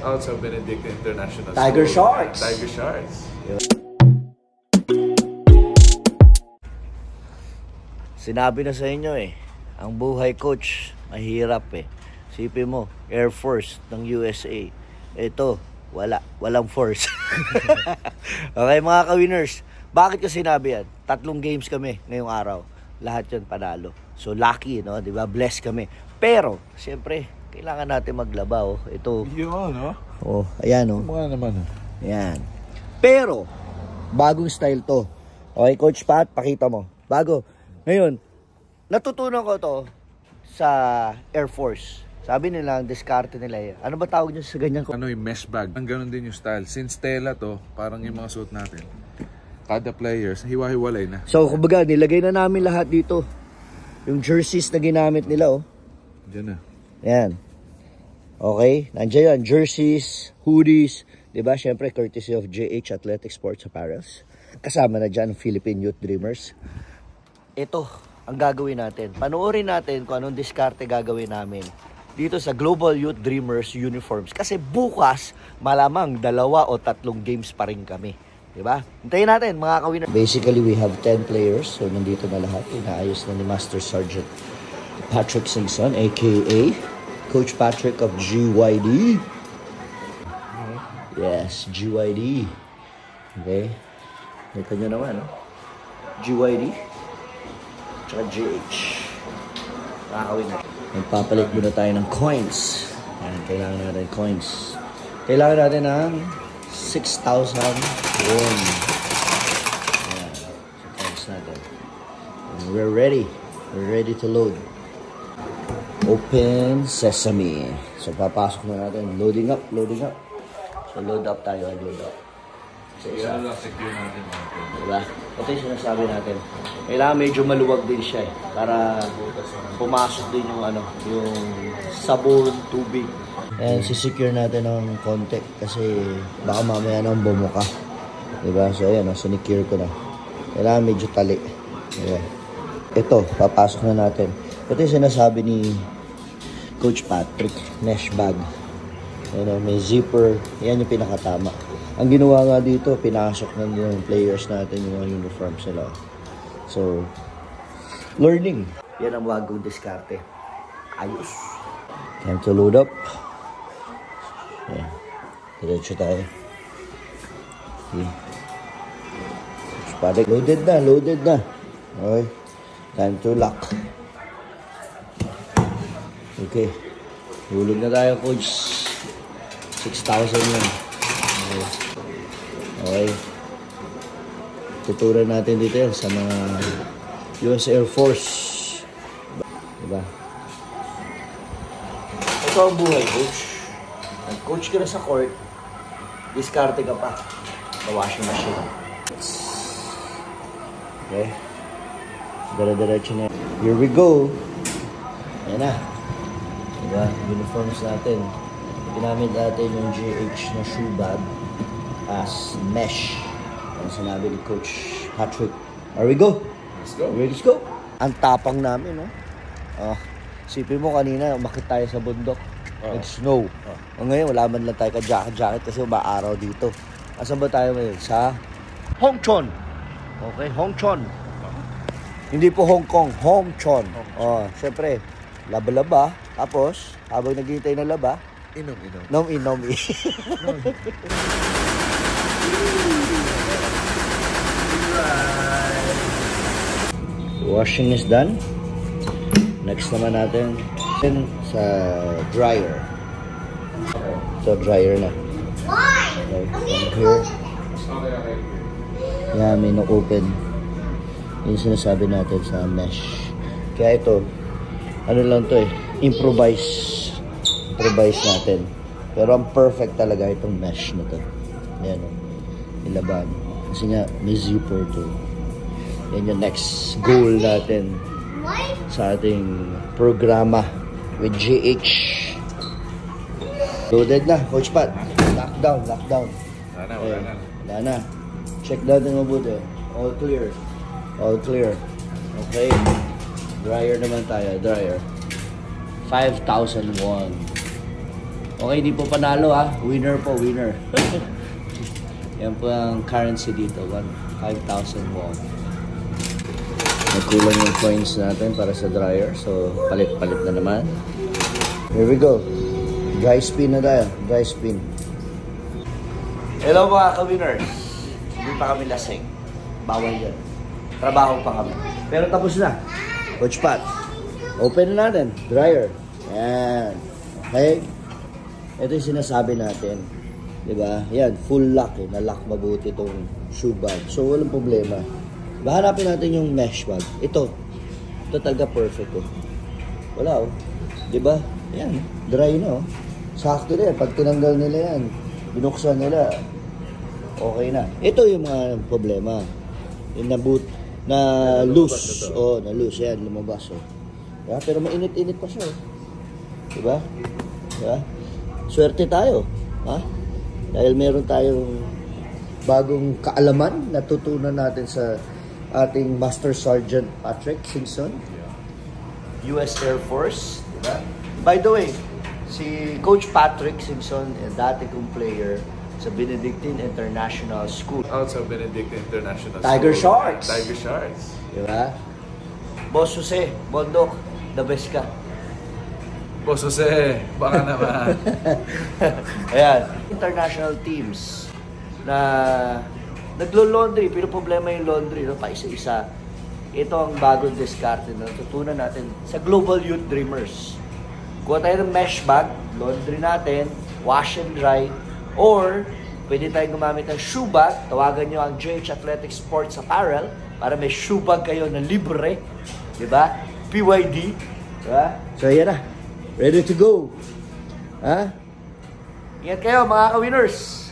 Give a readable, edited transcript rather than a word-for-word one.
Out sa Benedictine International Tiger School. Sharks. Tiger Sharks. Sinabi na sa inyo ang buhay coach, mahirap Sipin mo, Air Force ng USA. Ito, walang force. Okay mga ka-winners, bakit ko sinabi yan? 3 games kami ngayong araw. Lahat yun panalo. So lucky, no? Diba? Blessed kami. Pero, siyempre, kailangan natin maglaba, Ito. Yun, no? Ayan, Mukha naman, Ayan. Pero, bagong style to. Okay, Coach Pat, pakita mo. Bago. Ngayon, natutunan ko to sa Air Force. Sabi nila, ang diskarte nila ano ba tawag nyo sa ganyan? Ano yung mesh bag? Ang ganun din yung style. Since tela to, parang yung mga suit natin. Kada players, hiwa-hiwalay na. So, kumbaga, nilagay na namin lahat dito. Yung jerseys na ginamit nila, Diyan na. Ayan. Okay? Nandiyan yan. Jerseys, hoodies. Diba? Siyempre, courtesy of JH Athletic Sports Apparels. Kasama na dyan, Philippine Youth Dreamers. Ito, ang gagawin natin. Panoorin natin kung anong diskarte gagawin namin dito sa Global Youth Dreamers uniforms. Kasi bukas, malamang 2 o 3 games pa rin kami. Diba? Hintayin natin, mga ka-winner. Basically, we have 10 players. So, nandito na lahat. Inaayos na ni Master Sergeant Patrick Singson, a.k.a. Coach Patrick of GYD. Yes, GYD. Okay. Ito nyo naman, GYD. Tsaka GH. Nakakawin na. Magpapalit muna tayo ng coins. Ayan, kailangan natin coins. Kailangan natin ng 6,000 won. Ayan, so coins natin. And we're ready. We're ready to load. Open sesame. So papasok na natin. Loading up, loading up. So load up tayo, load up. So Yan lang, secure natin. Diba? Ito yung sinasabi natin. Kailangan medyo maluwag din siya para pumasok din yung yung sabon, tubig. And sisecure natin ng konti kasi baka mamaya nang bumuka. Diba? So ayan, sinicure ko na. Kailangan medyo tali. Diba? Ito, papasok na natin. Ito yung sinasabi ni Coach Patrick, mesh bag. May zipper. Yan yung pinakatama. Ang ginawa nga dito, pinasok na yung players natin yung mga uniforms nila. So, learning. Yan ang bagong diskarte. Ayos. Time to load up. Yan. Diretso tayo. Okay. Patrick, loaded na, loaded na. Okay. Time to lock. Okay. Hulog na tayo, Coach. 6,000 yan. Okay. Tuturan natin dito yan sa mga US Air Force. Diba? Ito ang buhay, Coach. Nag-coach ka na sa court, diskarte ka pa sa washing machine. Okay. Dara-diretso na. Here we go. Ayan na. Diba? Uniforms natin. Ginamit natin yung GH na shoe bag as mesh. Ang sinabi ni Coach Patrick. There we go. Let's go. Let's go. Ang tapang namin, sipin mo kanina, umakit tayo sa bundok. Nag-snow. Ngayon, wala man lang tayo ka-jacket kasi umaaraw dito. Asan ba tayo ngayon? Sa Hongchon. Okay, Hongchon. Hindi po Hong Kong, Hongchon. Siyempre, laba-laba. Tapos, habang naghihintay na laba, Inom-inom. nom-in-nom-in. Washing is done. Next naman natin sa dryer. So, dryer na. Okay, from here. Yan, may na-open. Yung sinasabi natin sa mesh. Kaya ito, ano lang to improvise natin. Pero ang perfect talaga itong mesh na to. Ayan nilaban. Kasi nga, may zipper to. Yan yung next goal natin sa ating programa with GH. Loaded na, Coach Pat. Lockdown. Wala na. Check natin mabuti. All clear. Okay. Dryer naman tayo, dryer. 5,000 won. Okay, di po panalo ha. Winner po, winner. Yan po ang currency dito. 5,000 won. Nagkulang yung coins natin para sa dryer. So, palit-palit na naman. Here we go. Dry spin na tayo. Dry spin. Hello mga ka-winners. Hindi pa kami lasing. Bawal yan. Trabaho pa kami. Pero tapos na. Coach Pat. Open na natin. Dryer. Yan. Okay. Ito yung sinasabi natin. Diba? Yan. Full lock eh. Na-lock mabuti itong shoe bag. So, walang problema. Diba? Hanapin natin yung mesh bag. Ito. Ito talaga perfect oh. Wala oh. Diba? Yan. Dry na oh. Sakto na yan. Pag tinanggal nila yan, binuksan nila, okay na. Ito yung mga problema. Yung na loose. Oh, na loose. Yan. Lumabas oh. Diba? Pero mainit-init pa siya oh. Diba? Diba? Swerte tayo. Ha? Dahil meron tayong bagong kaalaman na tutunan natin sa ating Master Sergeant Patrick Simpson. US Air Force. Diba? By the way, si Coach Patrick Simpson, dati kong player sa Benedictine International School. Out sa Benedictine International Tiger School. Sharks. Tiger Sharks. Diba? Boss Jose, Bondok, the best ka. Boss Jose, baka naman. Ayan, international teams na naglo-laundry, pero problema yung laundry, no? Pa isa-isa. Ito ang bagong diskarte na natutunan natin sa Global Youth Dreamers. Kuha tayo ng mesh bag, laundry natin, wash and dry, or pwede tayong gumamit ng shoe bag. Tawagan nyo ang JH Athletic Sports Apparel para may shoe bag kayo na libre. Diba? PYD. Diba? So, yan na. Ready to go. Ha? Ingat kayo mga ka-winners.